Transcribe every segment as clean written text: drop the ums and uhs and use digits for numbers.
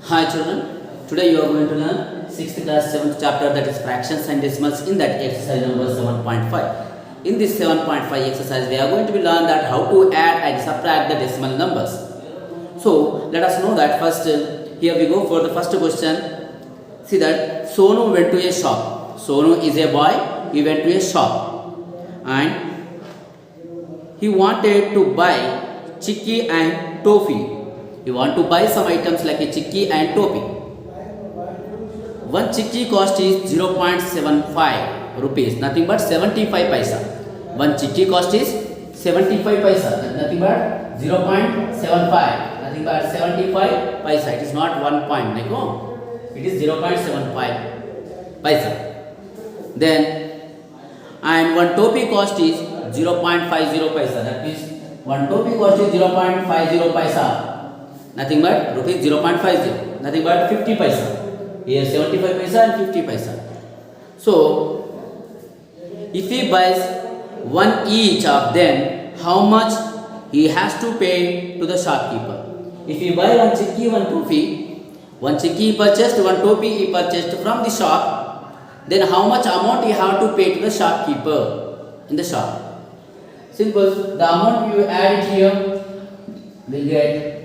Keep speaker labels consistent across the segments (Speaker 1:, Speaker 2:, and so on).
Speaker 1: Hi children, today you are going to learn 6th class 7th chapter, that is fractions and decimals, in that exercise number 7.5. In this 7.5 exercise we are going to be learn that how to add and subtract the decimal numbers. So let us know that first here we go for the first question. See that Sonu went to a shop. Sonu is a boy, he went to a shop and he wanted to buy chicky and toffee. You want to buy some items like a chicky and toffee. One chicky cost is 0.75 rupees, nothing but 75 paisa. One chicky cost is 75 paisa, nothing but 0.75, nothing but 75 paisa. It is not 1 point, like no, it is 0.75 paisa. Then, and one toffee cost is 0.50 paisa. That means one toffee cost is 0.50 paisa. Nothing but rupees 0.50, nothing but 50 paisa. Here 75 paisa and 50 paisa. So, if he buys one each of them, how much he has to pay to the shopkeeper? If he buy one chicky, one chicky he purchased, one toffee he purchased from the shop, then how much amount he have to pay to the shopkeeper in the shop? Simple. The amount you add it here will get,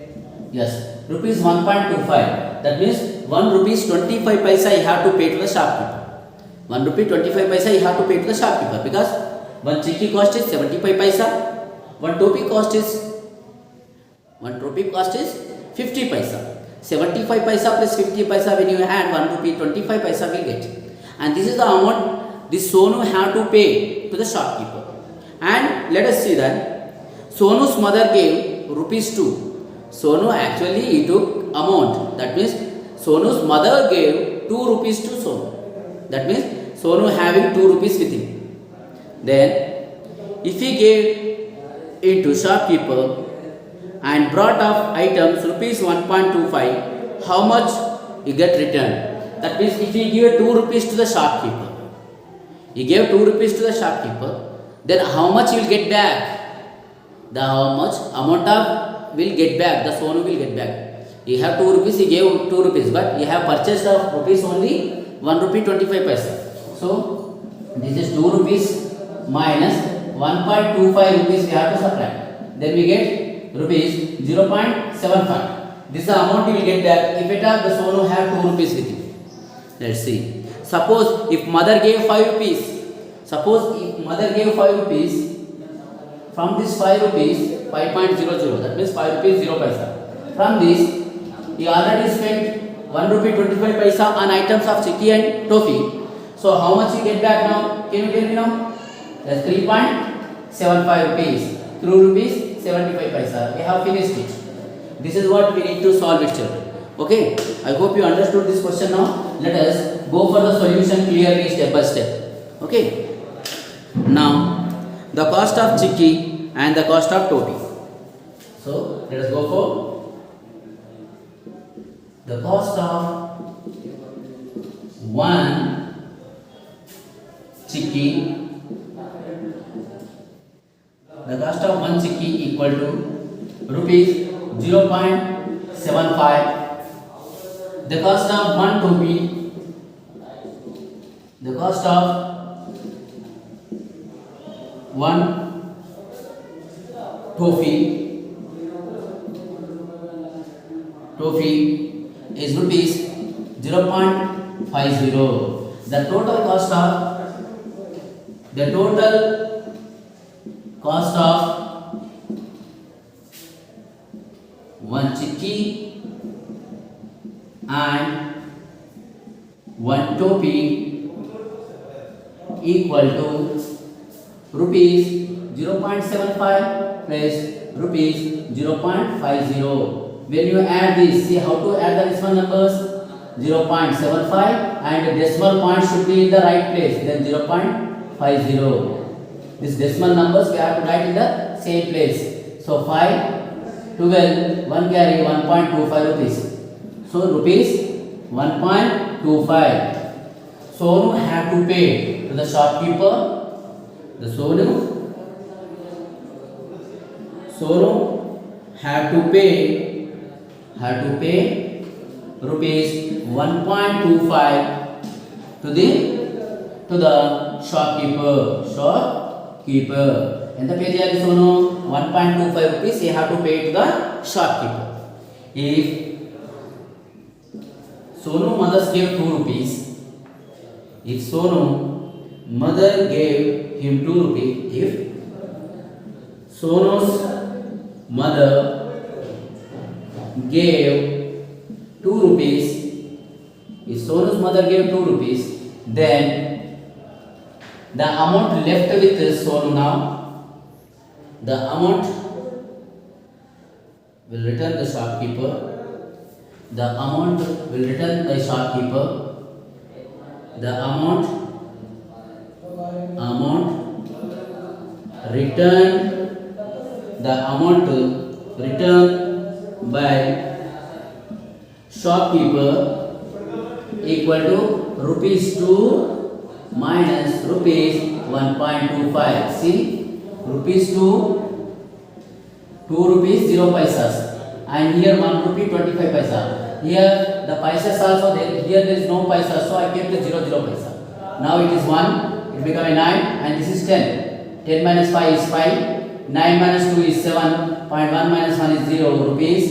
Speaker 1: yes, rupees 1.25. That means 1 rupees 25 paisa you have to pay to the shopkeeper. 1 rupee 25 paisa you have to pay to the shopkeeper, because one chicky cost is 75 paisa, one toffee cost is 50 paisa. 75 paisa plus 50 paisa, when you add 1 rupee 25 paisa will get. And this is the amount this Sonu have to pay to the shopkeeper. And let us see that Sonu's mother gave rupees 2. Sonu actually he took amount. That means Sonu's mother gave 2 rupees to Sonu. That means Sonu having 2 rupees with him. Then if he gave it to shopkeeper and brought off items rupees 1.25, how much he get returned? That means if he gave 2 rupees to the shopkeeper, he gave 2 rupees to the shopkeeper, then how much he will get back? The how much amount of will get back, the Sonu will get back. He have 2 rupees, he gave 2 rupees, but he have purchased of rupees only 1 rupee 25 paisa. So this is 2 rupees minus 1.25 rupees we have to subtract. Then we get rupees 0.75. This is the amount he will get back if at all the Sonu have 2 rupees with him. Let's see. Suppose if mother gave 5 rupees. Suppose if mother gave 5 rupees, from this 5 rupees, 5.00, that means 5 rupees 0 paisa. From this, he already spent 1 rupee 25 paisa on items of chicky and toffee. So how much he get back now? Can you tell me now? That's 3.75 rupees. 3 rupees 75 paisa. We have finished it. This is what we need to solve it, children. Okay? I hope you understood this question now. Let us go for the solution clearly step by step. Okay? Now, the cost of chicky and the cost of toffee. So let us go for the cost of one chicky. The cost of one chicky equal to rupees 0.75. The cost of one toffee. The cost of one toffee is rupees 0.50. The total cost of one chicky and one toffee equal to rupees 0.75 plus rupees 0.50. When you add this, see how to add the decimal numbers. 0.75 and decimal point should be in the right place, then 0.50. These decimal numbers we have to write in the same place. So 5, 12, 1 carry 1.25 rupees. So rupees 1.25. Sonu have to pay to the shopkeeper. The Sonu had to pay rupees 1.25 to the shopkeeper. ఎంత pay చేయాలి Sonu? 1.25 rupees you have to pay to the shopkeeper. If Sonu mother gave 2 rupees, if Sonu mother gave him 2 rupees, if Sonu's mother gave 2 rupees, if Sonu's mother gave 2 rupees, then the amount left with Sonu now, the amount will return the shopkeeper. The amount will return the shopkeeper. The amount return by shopkeeper equal to rupees 2 minus rupees 1.25. See, rupees 2 rupees 0 paisas, and here 1 rupee 25 paisa. Here the paisas also there. Here there is no paisa, so I kept the 0 paisa. Now it is 1. It become a 9, and this is 10. 10 minus 5 is 5. 9 minus 2 is 7. 0.1 minus 1 is 0. Rupees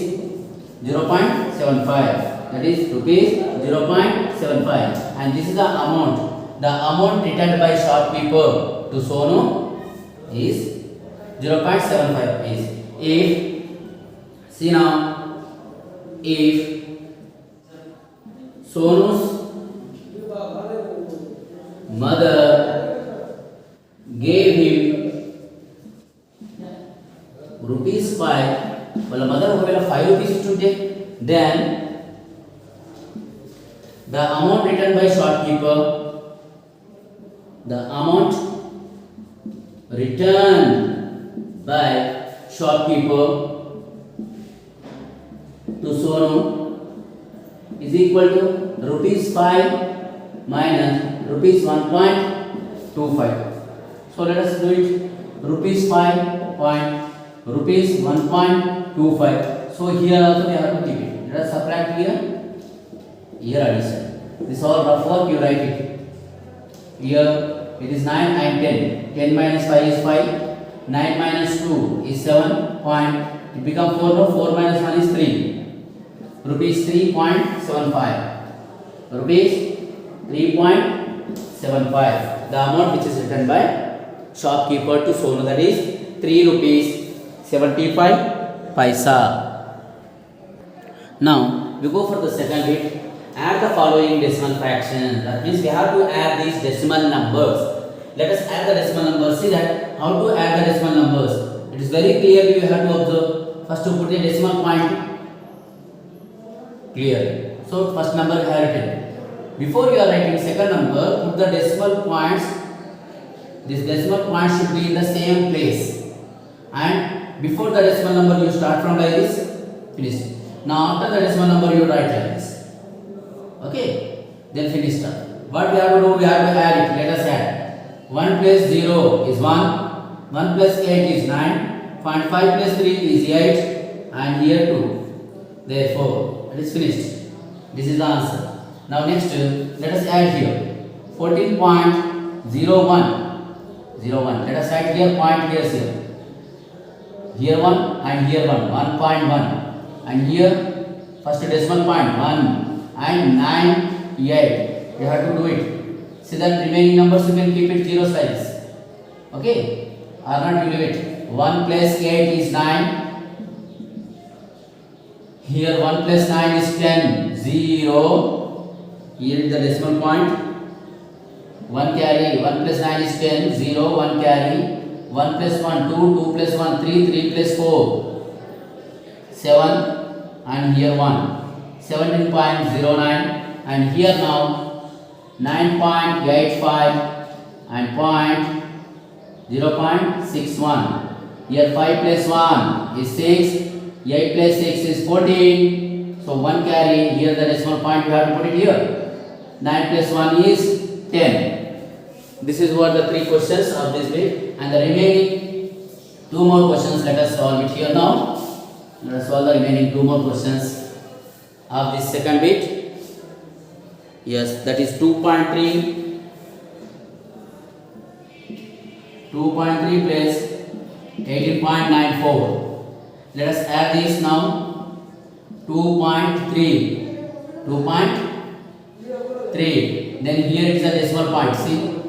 Speaker 1: 0.75. That is rupees 0.75. And this is the amount. The amount returned by shopkeeper to Sonu is 0.75 rupees. If, see now, if Sonu's mother gave him rupees 5, well, mother ఒకవేళ 5 rupees ఇచ్చుంటే, then the amount returned by shopkeeper, the amount returned by shopkeeper to Sonu is equal to rupees 5 minus rupees 1.25. So let us do it. Rupees 5 rupees 1.25. So here also we have to keep it. Let us subtract here addition. This all rough work, you write it. Here it is 9 and 10. 10 minus 5 is 5. 9 minus 2 is 7. It becomes 4. No? 4 minus 1 is 3. Rupees 3.75. Rupees 3.75. The amount which is written by shopkeeper to Sonu, that is 3 rupees 75 paisa. Now we go for the second bit. Add the following decimal fractions. That means we have to add these decimal numbers. Let us add the decimal numbers. See that how to add the decimal numbers. It is very clear. You have to observe. First to put the decimal point clear. So first number we have written. Before you are writing second number, put the decimal points. This decimal point should be in the same place. And before the decimal number, you start from like this. Finish. Now after the decimal number, you write like this. Okay. Then finish start. What we have to do? We have to add it. Let us add. 1 plus 0 is 1. 1 plus 8 is 9. 0.5 plus 3 is 8. And here 2. Therefore, it is finished. This is the answer. Now next, let us add here 14.01. Let us write here point here. Here 1 and here 1. 1.1. And here first decimal point 1 and 98. You have to do it. See that remaining numbers you can keep it 0 size. Okay? Or not, you leave it. 1 plus 8 is 9. Here 1 plus 9 is 10. 0. Here is the decimal point. 1 carry. 1 plus 9 is 10. 0. 1 carry. 1 plus 1 2. 2 plus 1 3. 3 plus 4 7. And here 1. 17.09. And here now 9.85 and 0.61. Here 5 plus 1 is 6. 8 plus 6 is 14. So 1 carry. Here the decimal point you have to put it here. 9 plus 1 is 10. This is what the 3 questions of this bit. And the remaining 2 more questions, let us solve it here now. Let us solve the remaining 2 more questions. of this second bit. Yes, that is 2.3. 2.3 plus 18.94. Let us add this now. 2.3. 2.3. Then here is the decimal point. See,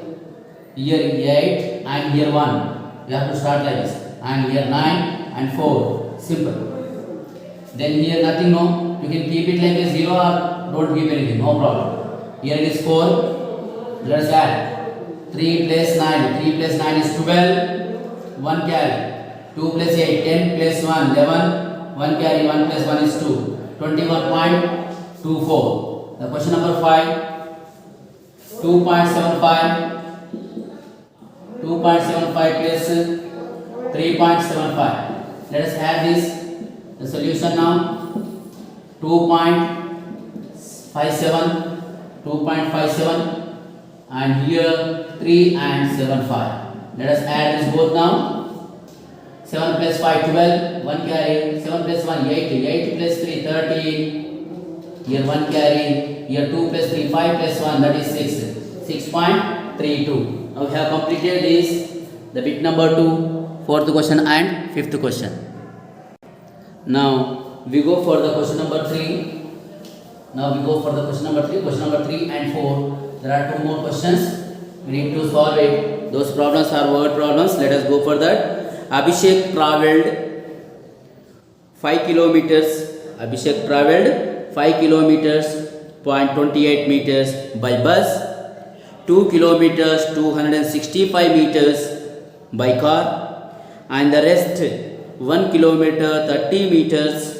Speaker 1: here 8 and here 1. You have to start like this. And here 9 and 4. Simple. Then here nothing, no. You can keep it like this 0 or don't keep anything. No problem. Here it is 4. Let us add. 3 plus 9. 3 plus 9 is 12. 1 carry. 2 plus 8. 10 plus 1. 11. 1 carry. 1 plus 1 is 2. 21.24. The question number 5. 2.75. 2.75 plus 3.75. Let us add this. The solution now. 2.57. 2.57. And here 3 and 7.5. Let us add this both now. 7 plus 5 12. 1 carry. 7 plus 1 8. 8 plus 3 13. Here 1 carry. Here 2 plus 3 5 plus 1, that is 6. 6.32. Now we have completed this, the bit number 2, 4th question and 5th question. Now we go for the question number 3. Question number 3 and 4. There are 2 more questions. We need to solve it. Those problems are word problems. Let us go for that. Abhishek traveled 5 kilometers. Abhishek traveled 5 kilometers, 0.28 meters by bus, 2 kilometers, 265 meters by car, and the rest 1 kilometer, 30 meters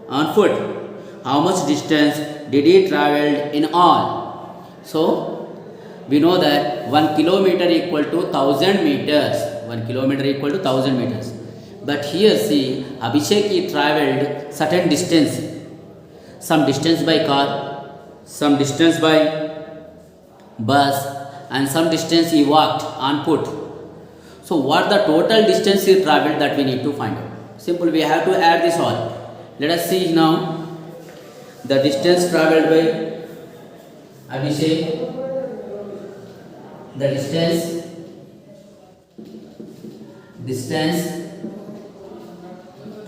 Speaker 1: on foot. How much distance did he travel in all? So, we know that 1 kilometer equal to 1000 meters. 1 kilometer equal to 1000 meters. But here see, Abhishek he traveled certain distance. Some distance by car, some distance by bus, and some distance he walked on foot. So what the total distance he traveled, that we need to find out. Simple, we have to add this all. Let us see now the distance traveled by Abhishek. The distance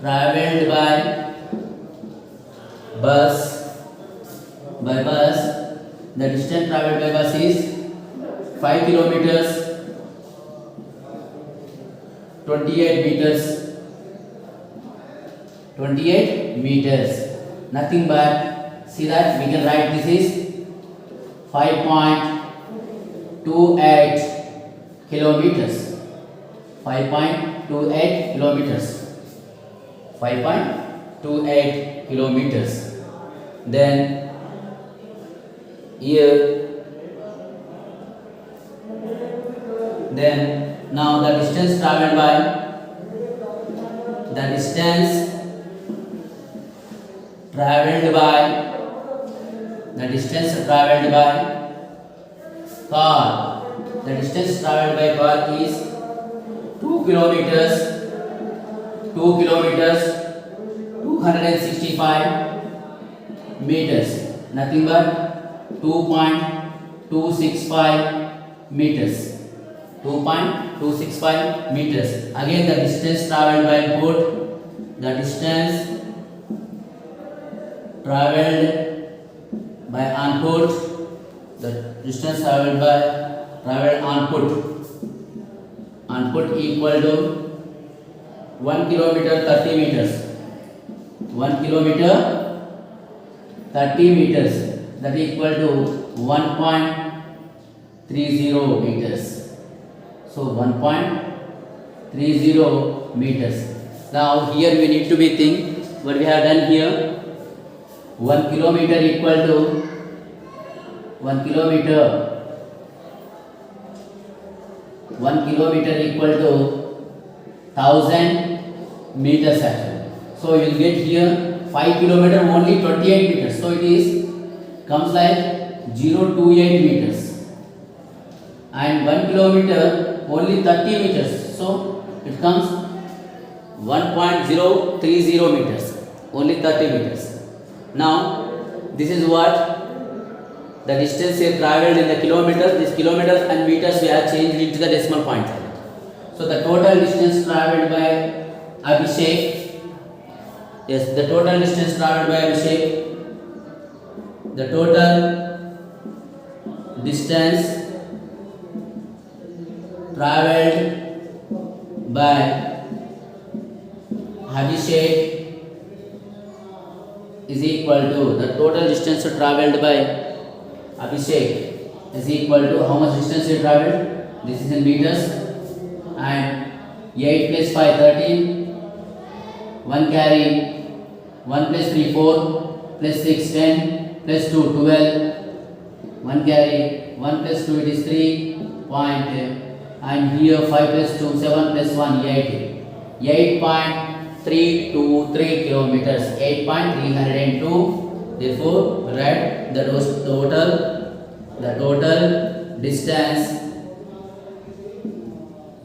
Speaker 1: traveled by bus. The distance traveled by bus is 5 kilometers, 28 meters. 28 meters. Nothing but, see that we can write this is 5.28 kilometers. 5.28 kilometers. 5.28 kilometers. Then here, then now the distance traveled by car. The distance traveled by car is 2 kilometers, 265 meters. Nothing but 2.265 meters. 2.265 meters. Again the distance traveled by foot. The distance traveled by on foot. The distance traveled on foot equal to 1 kilometer 30 meters. 1 kilometer 30 meters. That is equal to 1.30 meters. So 1.30 meters. Now here we need to be think what we have done here. 1 kilometer equal to 1 kilometer equal to 1000 meters actually. So you will get here 5 kilometer only 28 meters. So it is comes like 028 meters. And 1 kilometer only 30 meters. So it comes 1.030 meters. Only 30 meters. Now, this is what the distance here travelled in the kilometers. These kilometers and meters we have changed into the decimal point. So the total distance travelled by Abhishek. Yes, the total distance travelled by Abhishek. The total distance travelled by Abhishek is equal to the total distance travelled by Abhishek is equal to how much distance he travelled? This is in meters, and 8 plus 5 13, 1 carry, 1 plus 3 4, plus 6 10, plus 2 12, 1 carry, 1 plus 2 it is 3 point, and here 5 plus 2 7 plus 1 8, 8.323 kilometers, 8.302. Therefore, write the total distance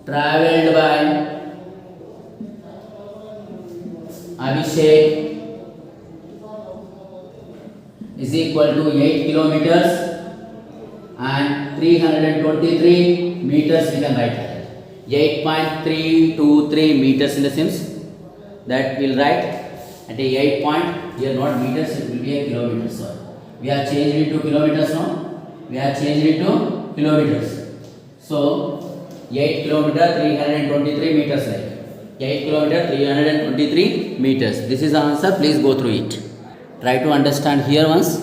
Speaker 1: travelled by Abhishek is equal to 8 kilometers and 323 meters. We can write that 8.323 meters in the sense that we'll write at a 8 point here, not meters, it will be a kilometer. So we have changed it to kilometers now. We have changed it to kilometers. So 8 kilometer 323 meters, like 8 kilometer 323 meters. This is the answer. Please go through it. Try to understand here once.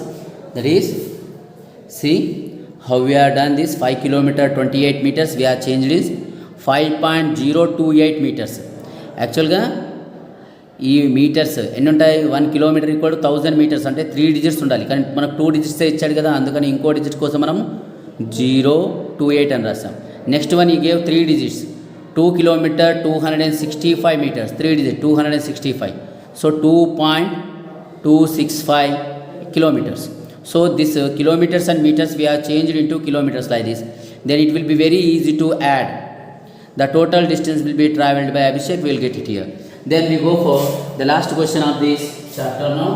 Speaker 1: That is, see how we have done this. 5 kilometer 28 meters. We have changed this 5.028 meters. యాక్చువల్గా ఈ metres ఎన్ని ఉంటాయి? 1 kilometre equal 1000 metres, అంటే 3 digits ఉండాలి. కానీ మనకు 2 డిజిట్సే ఇచ్చాడు కదా, అందుకని ఇంకో డిజిట్ కోసం మనం 028 అని రాస్తాం. నెక్స్ట్ వన్ ఈ gave 3 digits, 2 kilometre 265 meters, 3 digit 265. So 2.265 kilometers. So this kilometers and meters we have changed into kilometers like this. Then it will be very easy to add. The total distance will be travelled by Abhishek. We will get it here. Then we go for the last question of this chapter now.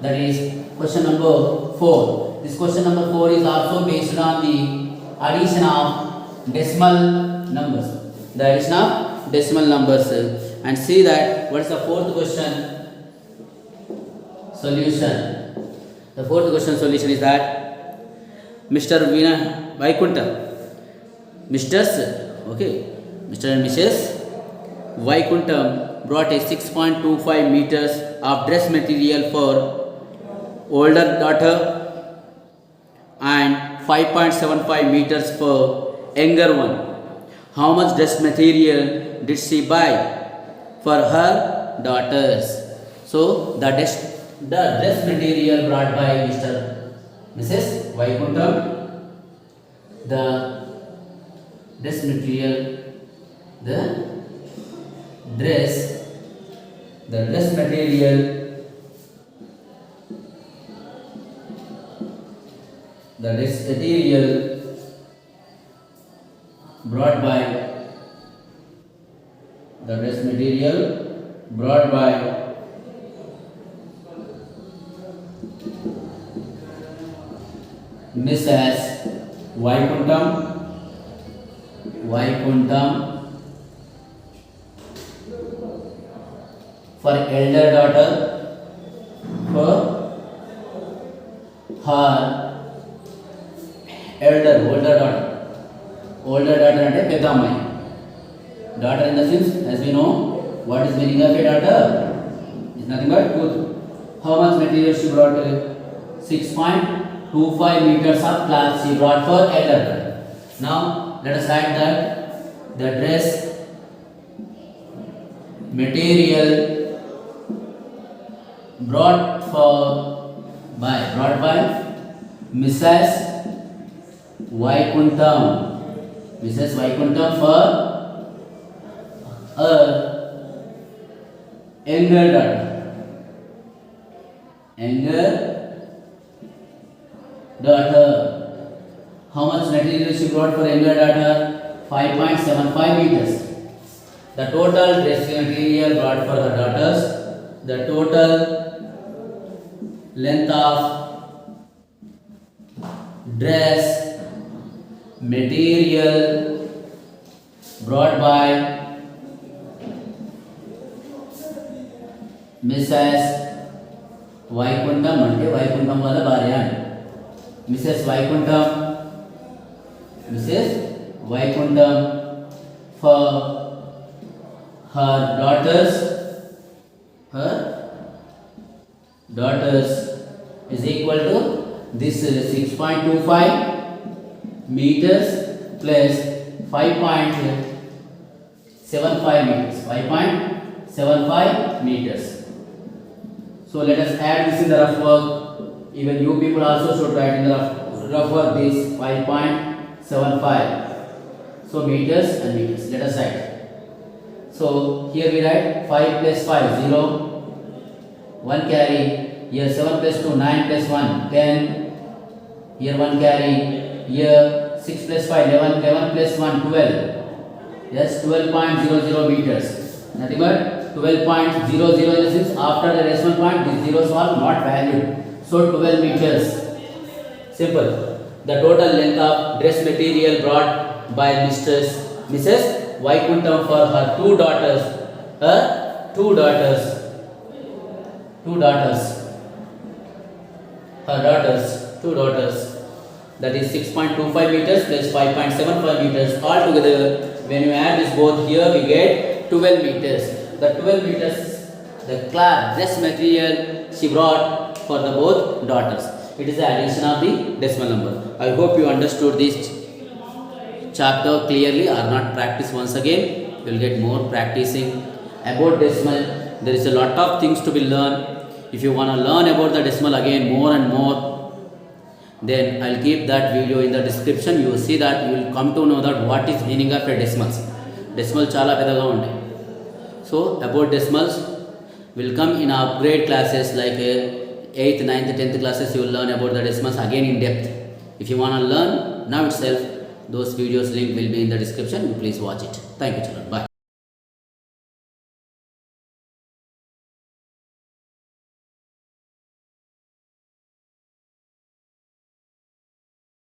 Speaker 1: That is question number 4. This question number 4 is also based on the addition of decimal numbers. The addition of decimal numbers. And see that what is the fourth question solution. The fourth question solution is that Mr. Veena Vaikunta, Mr. and Mrs. Vaikuntham brought a 6.25 meters of dress material for older daughter and 5.75 meters for younger one. How much dress material did she buy for her daughters? So the dress material brought by Mr. Mrs. Vaikuntham, the dress material, the dress material brought by Mrs. Vaikuntham for elder daughter, for her older daughter అంటే పెద్ద అమ్మాయి. Daughter in the sense, as we know, what is meaning of a daughter? It's nothing but tooth. How much material she brought? 6.25 meters of cloth she brought for elder daughter. Now let us write that the dress material brought by Mrs. Vaikuntham for her younger daughter. How much material she brought for younger daughter? 5.75 meters. The total dress material brought for the daughters, the total length of dress material brought by Mrs. Vaikuntham అంటే వైకుంఠం వాళ్ళ భార్య అండి. Mrs. Vaikuntham for her daughters is equal to this 6.25 meters plus 5.75 meters. 5.75 meters. So let us add this in the rough work. Even you people also should write in the rough work this 5.75. So meters and meters. Let us write. So here we write 5 plus 5 0. 1 carry. Here 7 plus 2 9 plus 1 10. Here 1 carry. Here 6 plus 5 11. 11 plus 1 12. Yes, 12.00 meters. Nothing but 12.00 is after the decimal point. These zeros are not valued. So 12 meters. Simple. The total length of dress material brought by Mrs. Vaikuntham for her two daughters. Her daughters. That is 6.25 meters plus 5.75 meters. Altogether, when you add this both here, we get 12 meters. The 12 meters, the dress material she brought for the both daughters. It is the addition of the decimal number. I hope you understood this chapter clearly or not. Practice once again. You will get more practicing about decimal. There is a lot of things to be learned. If you want to learn about the decimal again more and more, then I'll keep that video in the description. You will see that you will come to know that what is meaning of a decimals. Decimal chala pedaga untayi. So about decimals will come in our upgrade classes like 8th, 9th, 10th classes. You will learn about the decimals again in depth. If you want to learn now itself, those videos link will be in the description. You please watch it. Thank you children. Bye.